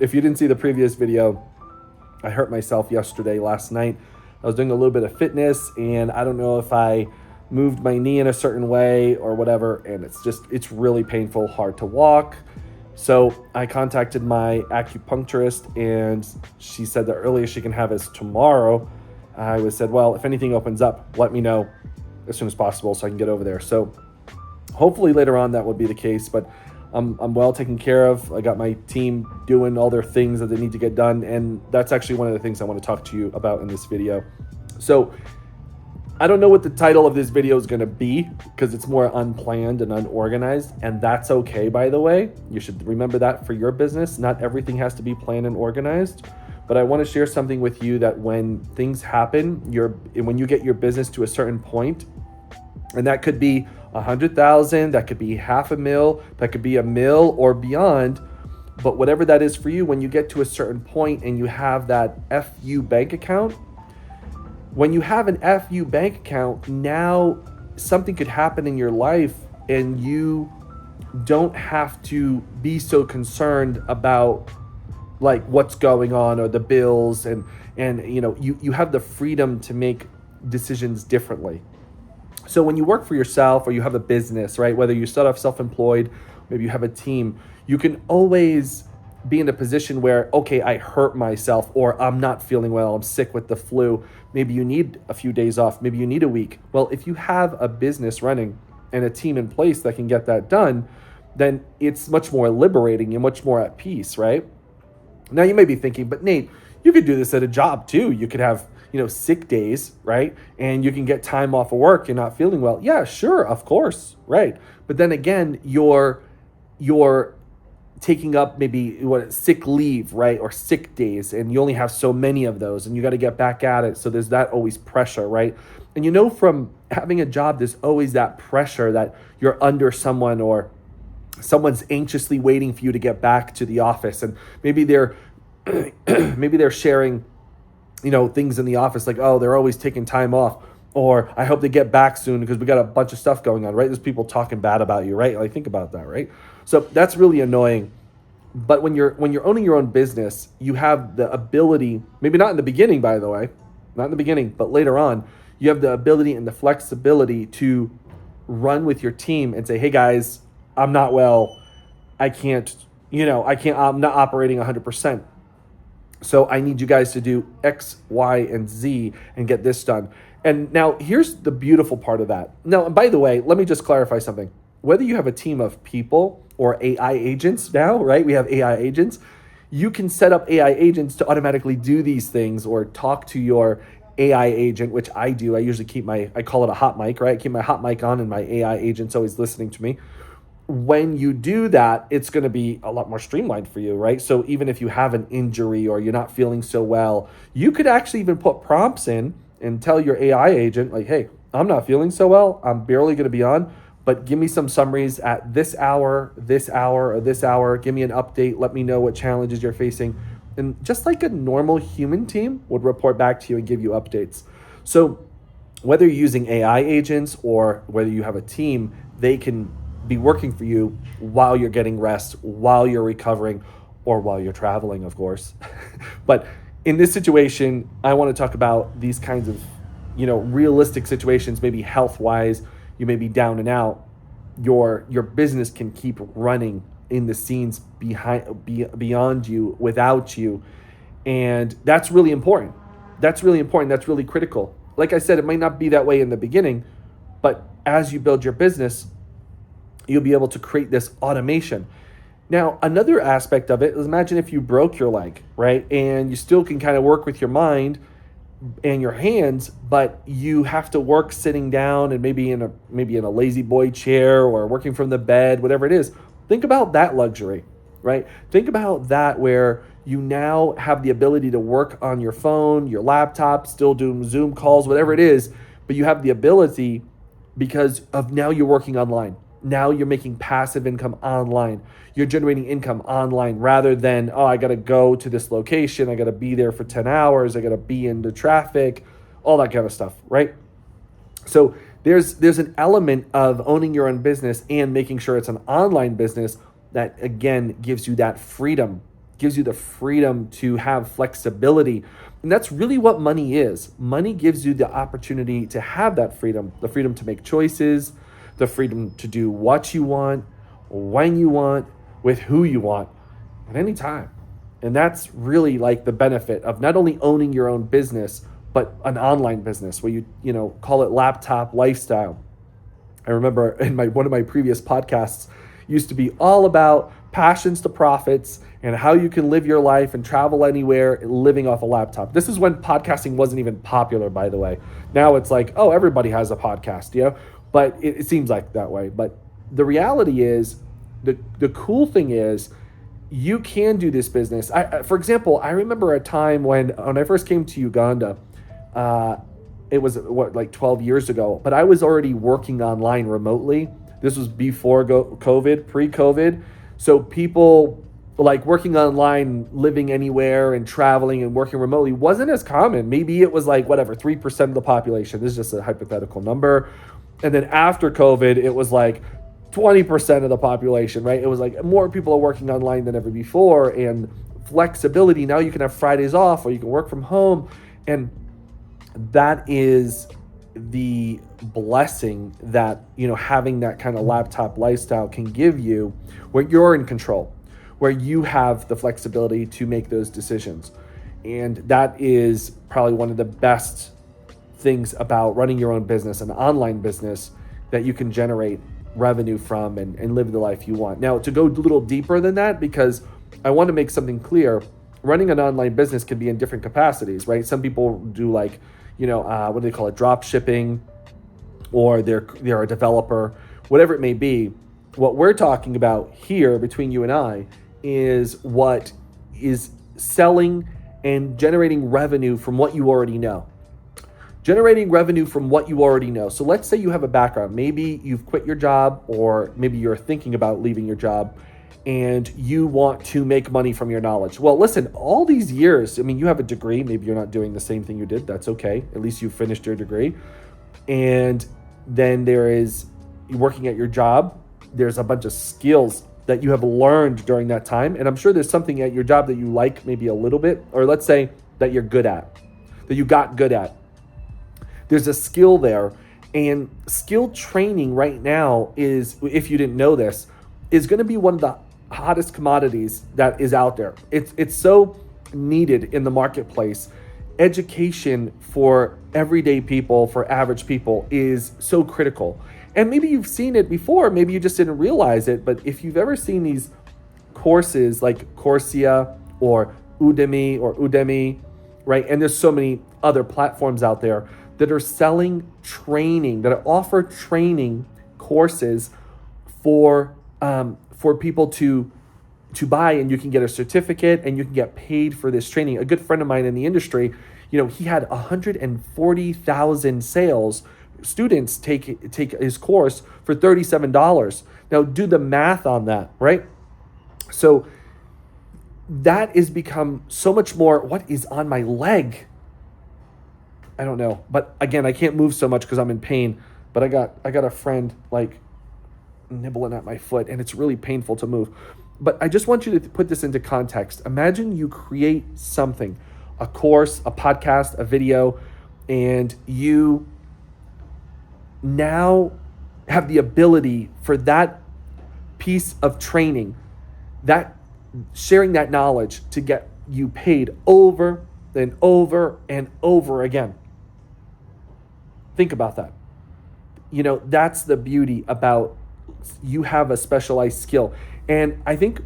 If you didn't see the previous video, I hurt myself last night. I was doing a little bit of fitness, and I don't know if I moved my knee in a certain way or whatever, and it's really painful, hard to walk. So I contacted my acupuncturist, and she said the earliest she can have is tomorrow. I said, well, if anything opens up, let me know as soon as possible so I can get over there. So hopefully later on that would be the case, but I'm well taken care of. I got my team doing all their things that they need to get done, and that's actually one of the things I want to talk to you about in this video. So I don't know what the title of this video is going to be because it's more unplanned and unorganized, and that's okay, by the way. You should remember that for your business. Not everything has to be planned and organized, but I want to share something with you that when things happen, when you get your business to a certain point, and that could be 100,000, that could be $500,000, that could be $1 million or beyond. But whatever that is for you, when you get to a certain point and you have that FU bank account, when you have an FU bank account, now something could happen in your life and you don't have to be so concerned about like what's going on or the bills, and you have the freedom to make decisions differently. So when you work for yourself or you have a business, right, whether you start off self-employed, maybe you have a team, you can always be in a position where, okay, I hurt myself, or I'm not feeling well, I'm sick with the flu. Maybe you need a few days off, maybe you need a week. Well, if you have a business running and a team in place that can get that done, then it's much more liberating and much more at peace, right? Now you may be thinking, but Nate, you could do this at a job too. You could have sick days, right? And you can get time off of work. You're not feeling well. Yeah, sure, of course, right? But then again, you're taking up maybe sick leave, right? Or sick days, and you only have so many of those, and you got to get back at it. So there's that always pressure, right? And from having a job, there's always that pressure that you're under someone, or someone's anxiously waiting for you to get back to the office, and maybe they're sharing things in the office like, oh, they're always taking time off, or I hope they get back soon because we got a bunch of stuff going on, right? There's people talking bad about you, right? Like, think about that, right? So that's really annoying. But when you're owning your own business, you have the ability, maybe not in the beginning, by the way, not in the beginning, but later on, you have the ability and the flexibility to run with your team and say, hey guys, I'm not well. I'm not operating 100%. So I need you guys to do X, Y, and Z and get this done. And now here's the beautiful part of that. Now, and by the way, let me just clarify something. Whether you have a team of people or AI agents now, right? We have AI agents. You can set up AI agents to automatically do these things or talk to your AI agent, which I do. I usually I call it a hot mic, right? I keep my hot mic on and my AI agent's always listening to me. When you do that, it's going to be a lot more streamlined for you, right? So even if you have an injury or you're not feeling so well, you could actually even put prompts in and tell your AI agent, like, hey, I'm not feeling so well. I'm barely going to be on, but give me some summaries at this hour, or this hour. Give me an update. Let me know what challenges you're facing. And just like a normal human team would report back to you and give you updates. So whether you're using AI agents or whether you have a team, they can be working for you while you're getting rest, while you're recovering, or while you're traveling, of course. But in this situation, I want to talk about these kinds of, realistic situations, maybe health-wise, you may be down and out. Your business can keep running in the scenes beyond you, without you. And that's really important. That's really critical. Like I said, it might not be that way in the beginning, but as you build your business, you'll be able to create this automation. Now, another aspect of it is, imagine if you broke your leg, right? And you still can kind of work with your mind and your hands, but you have to work sitting down and maybe in a lazy boy chair or working from the bed, whatever it is. Think about that luxury, right? Think about that where you now have the ability to work on your phone, your laptop, still do Zoom calls, whatever it is, but you have the ability because of now you're working online. Now you're making passive income online. You're generating income online rather than, I got to go to this location. I got to be there for 10 hours. I got to be in the traffic, all that kind of stuff, right? So there's an element of owning your own business and making sure it's an online business that, again, gives you that freedom gives you the freedom to have flexibility. And that's really what money is. Money gives you the opportunity to have that freedom, the freedom to make choices, the freedom to do what you want, when you want, with who you want, at any time. And that's really like the benefit of not only owning your own business, but an online business where you call it laptop lifestyle. I remember in one of my previous podcasts used to be all about passions to profits and how you can live your life and travel anywhere living off a laptop. This is when podcasting wasn't even popular, by the way. Now it's like, oh, everybody has a podcast, but it seems like that way. But the reality is, the cool thing is, you can do this business. For example, I remember a time when I first came to Uganda, it was like 12 years ago, but I was already working online remotely. This was before COVID, pre-COVID. So people like working online, living anywhere and traveling and working remotely wasn't as common. Maybe it was like 3% of the population. This is just a hypothetical number. And then after COVID, it was like 20% of the population, right? It was like more people are working online than ever before, and flexibility. Now you can have Fridays off or you can work from home. And that is the blessing that, having that kind of laptop lifestyle can give you, where you're in control, where you have the flexibility to make those decisions. And that is probably one of the best things about running your own business, an online business that you can generate revenue from and live the life you want. Now, to go a little deeper than that, because I want to make something clear, running an online business can be in different capacities, right? Some people do what do they call it? Drop shipping, or they're a developer, whatever it may be. What we're talking about here between you and I is what is selling and generating revenue from what you already know. Generating revenue from what you already know. So let's say you have a background. Maybe you've quit your job, or maybe you're thinking about leaving your job and you want to make money from your knowledge. Well, listen, all these years, you have a degree. Maybe you're not doing the same thing you did. That's okay. At least you finished your degree. And then there is working at your job. There's a bunch of skills that you have learned during that time. And I'm sure there's something at your job that you like maybe a little bit, or let's say that you're good at, that you got good at. There's a skill there, and skill training right now is, if you didn't know this, is going to be one of the hottest commodities that is out there. It's so needed in the marketplace. Education for everyday people, for average people, is so critical. And maybe you've seen it before, maybe you just didn't realize it, but if you've ever seen these courses like Coursera or Udemy, right? And there's so many other platforms out there that are selling training, that offer training courses for people to buy, and you can get a certificate and you can get paid for this training. A good friend of mine in the industry, he had 140,000 students take his course for $37. Now do the math on that, right? So that has become so much more. What is on my leg? I don't know. But again, I can't move so much because I'm in pain. But I got a friend nibbling at my foot, and it's really painful to move. But I just want you to put this into context. Imagine you create something, a course, a podcast, a video, and you now have the ability for that piece of training, that sharing that knowledge, to get you paid over and over and over again. Think about that. That's the beauty about, you have a specialized skill. And I think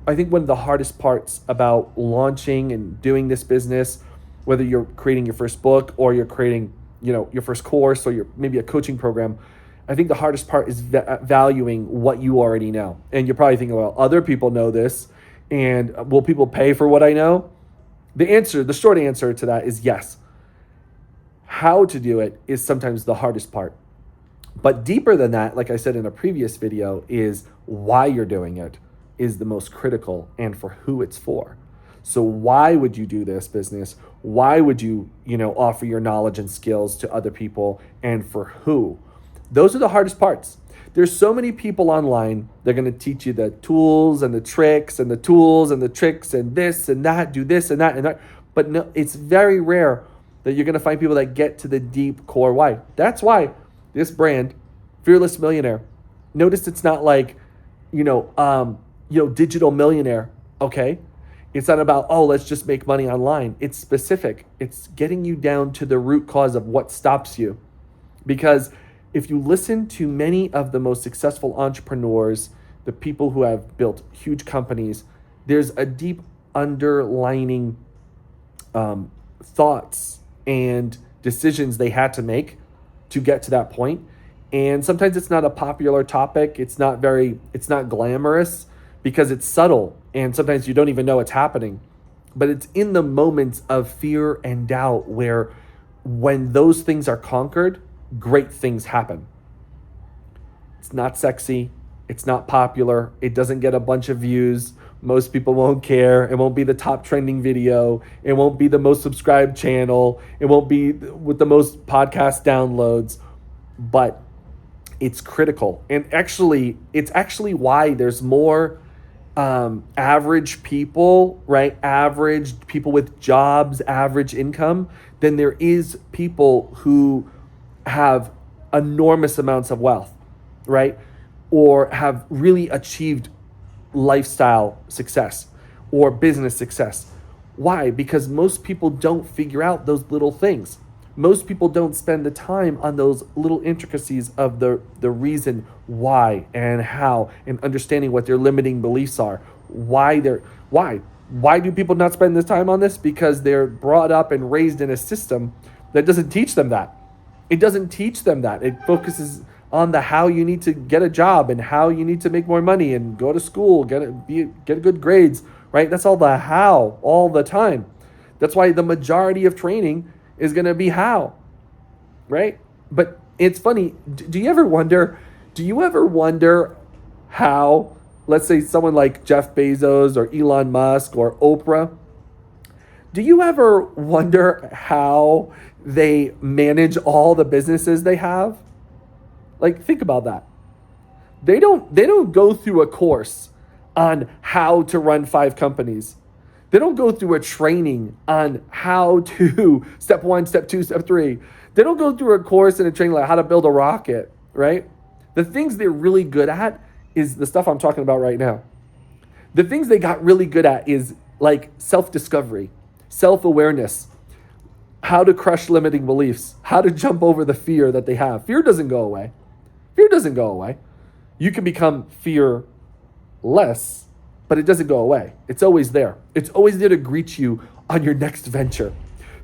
one of the hardest parts about launching and doing this business, whether you're creating your first book or you're creating, your first course, or maybe a coaching program, I think the hardest part is valuing what you already know. And you're probably thinking, well, other people know this, and will people pay for what I know? The short answer to that is yes. How to do it is sometimes the hardest part. But deeper than that, like I said in a previous video, is why you're doing it is the most critical, and for who it's for. So why would you do this business? Why would you, offer your knowledge and skills to other people, and for who? Those are the hardest parts. There's so many people online. They're going to teach you the tools and the tricks and the tools and the tricks and this and that, do this and that and that. But no, it's very rare that you're going to find people that get to the deep core why. That's why this brand, Fearless Millionaire, notice it's not like, digital millionaire, okay? It's not about, let's just make money online. It's specific. It's getting you down to the root cause of what stops you. Because if you listen to many of the most successful entrepreneurs, the people who have built huge companies, there's a deep underlining thoughts and decisions they had to make to get to that point. And sometimes it's not a popular topic. It's not glamorous because it's subtle. And sometimes you don't even know it's happening. But it's in the moments of fear and doubt where when those things are conquered, great things happen. It's not sexy. It's not popular. It doesn't get a bunch of views. Most people won't care. It won't be the top trending video. It won't be the most subscribed channel. It won't be with the most podcast downloads. But it's critical. And it's actually why there's more average people, right? Average people with jobs, average income, than there is people who have enormous amounts of wealth, right? Or have really achieved lifestyle success or business success. Why? Because most people don't figure out those little things. Most people don't spend the time on those little intricacies of the reason why and how, and understanding what their limiting beliefs are. Why do people not spend this time on this? Because they're brought up and raised in a system that doesn't teach them that. It doesn't teach them that. It focuses on the how you need to get a job and how you need to make more money and go to school, get good grades, right? That's all the how all the time. That's why the majority of training is going to be how, right? But it's funny. Do you ever wonder how, let's say someone like Jeff Bezos or Elon Musk or Oprah, do you ever wonder how they manage all the businesses they have? Like, think about that. They don't go through a course on how to run 5 companies. They don't go through a training on how to step 1, step 2, step 3. They don't go through a course and a training like how to build a rocket, right? The things they're really good at is the stuff I'm talking about right now. The things they got really good at is like self-discovery, self-awareness, how to crush limiting beliefs, how to jump over the fear that they have. Fear doesn't go away. Fear doesn't go away. You can become fearless, but it doesn't go away. It's always there. It's always there to greet you on your next venture.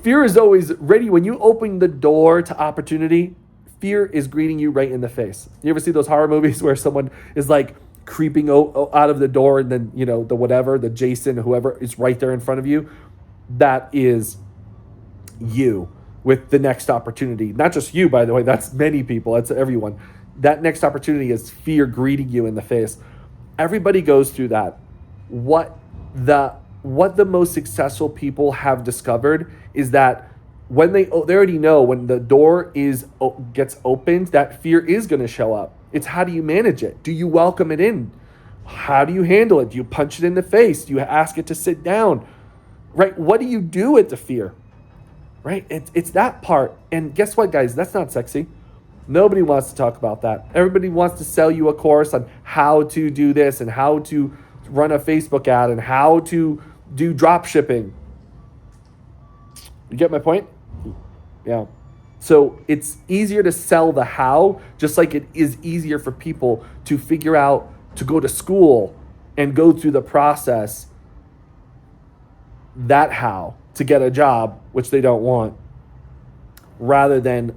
Fear is always ready. When you open the door to opportunity, fear is greeting you right in the face. You ever see those horror movies where someone is like creeping out of the door and then, the Jason, whoever is right there in front of you? That is you with the next opportunity. Not just you, by the way, that's many people, that's everyone. That next opportunity is fear greeting you in the face. Everybody goes through that. What the most successful people have discovered is that when they already know when the door gets opened, that fear is going to show up. It's how do you manage it? Do you welcome it in? How do you handle it? Do you punch it in the face? Do you ask it to sit down? Right? What do you do with the fear? Right? It's that part. And guess what, guys? That's not sexy. Nobody wants to talk about that. Everybody wants to sell you a course on how to do this and how to run a Facebook ad and how to do drop shipping. You get my point? Yeah. So it's easier to sell the how, just like it is easier for people to figure out, to go to school and go through the process, that how, to get a job, which they don't want, rather than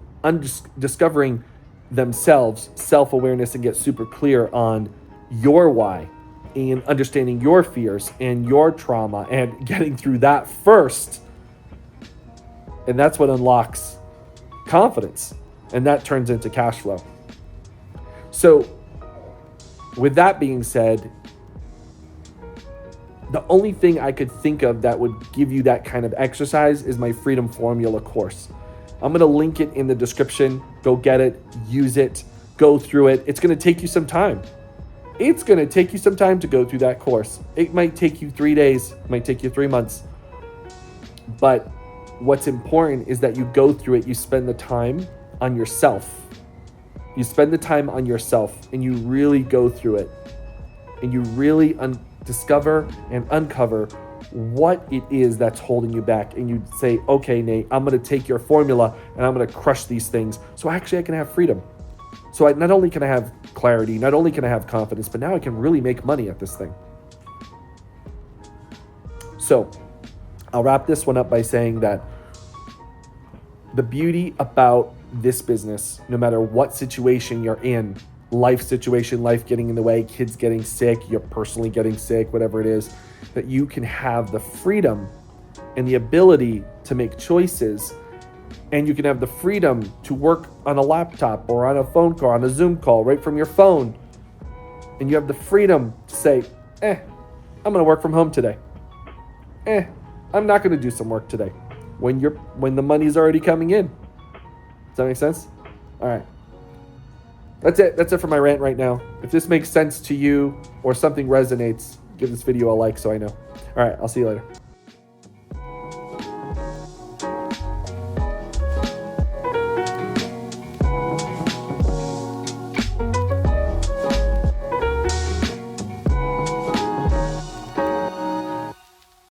discovering themselves, self-awareness, and get super clear on your why and understanding your fears and your trauma and getting through that first. And that's what unlocks confidence, and that turns into cash flow. So with that being said, the only thing I could think of that would give you that kind of exercise is my Freedom Formula course. I'm going to link it in the description. Go get it, use it. go through it. It's going to take you some time. It's going to take you some time to go through that course. It might take you 3 days, it might take you 3 months. But what's important is that you go through it, you spend the time on yourself. You spend the time on yourself and you really go through it. And you really discover and uncover what it is that's holding you back. And you say, okay, Nate, I'm going to take your formula and I'm going to crush these things. So actually I can have freedom. So not only can I have clarity, not only can I have confidence, but now I can really make money at this thing. So I'll wrap this one up by saying that the beauty about this business, no matter what situation you're in, life situation, life getting in the way, kids getting sick, you're personally getting sick, whatever it is, that you can have the freedom and the ability to make choices, and you can have the freedom to work on a laptop or on a phone call, on a Zoom call, right from your phone. And you have the freedom to say, I'm going to work from home today. I'm not going to do some work today when the money's already coming in. Does that make sense? All right. That's it for my rant right now. If this makes sense to you or something resonates, give this video a like so I know. All right, I'll see you later.